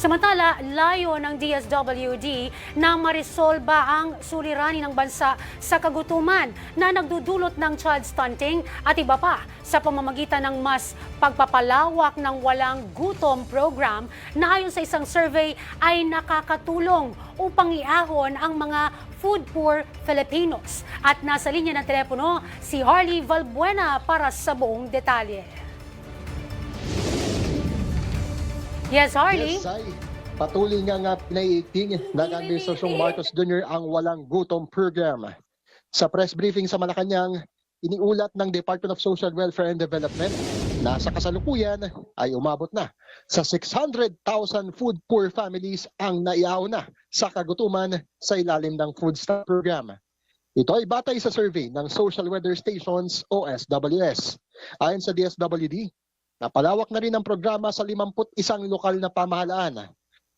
Samantala, layo ng DSWD na marisolba ang suliranin ng bansa sa kagutuman na nagdudulot ng child stunting at iba pa sa pamamagitan ng mas pagpapalawak ng walang gutom program na ayon sa isang survey ay nakakatulong upang iahon ang mga food poor Filipinos. At nasa linya ng telepono si Harley Valbuena para sa buong detalye. Yes, Harley. Yes, ay, patuloy nga pinaiigting ng Administrasyong Marcos Jr. ang walang gutom program. Sa press briefing sa Malacanang, iniulat ng Department of Social Welfare and Development na sa kasalukuyan ay umabot na sa 600,000 food poor families ang naiaw na sa kagutuman sa ilalim ng food stamp program. Ito ay batay sa survey ng Social Weather Stations o SWS. Ayon sa DSWD, napalawak na rin ang programa sa 51 lokal na pamahalaan.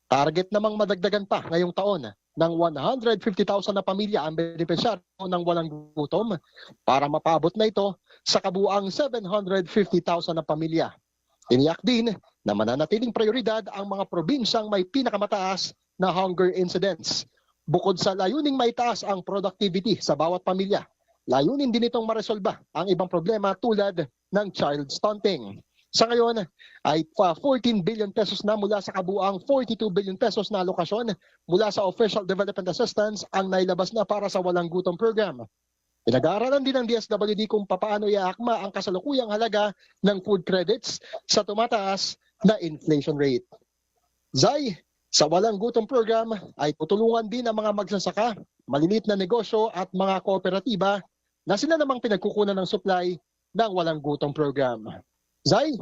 Target namang madagdagan pa ngayong taon ng 150,000 na pamilya ang benepisyaryo ng walang gutom para mapabot na ito sa kabuuang 750,000 na pamilya. Tiniyak din na mananatiling prioridad ang mga probinsyang may pinakamataas na hunger incidence. Bukod sa layuning maitaas ang productivity sa bawat pamilya, layunin din itong maresolba ang ibang problema tulad ng child stunting. Sa ngayon ay 14 billion pesos na mula sa kabuuang 42 billion pesos na alokasyon mula sa Official Development Assistance ang nailabas na para sa walang gutom program. Pinag-aaralan din ng DSWD kung papaano iaakma ang kasalukuyang halaga ng food credits sa tumataas na inflation rate. Zay, sa walang gutom program ay tutulungan din ang mga magsasaka, maliliit na negosyo at mga kooperatiba na sila namang pinagkukunan ng supply ng walang gutom program. Zay?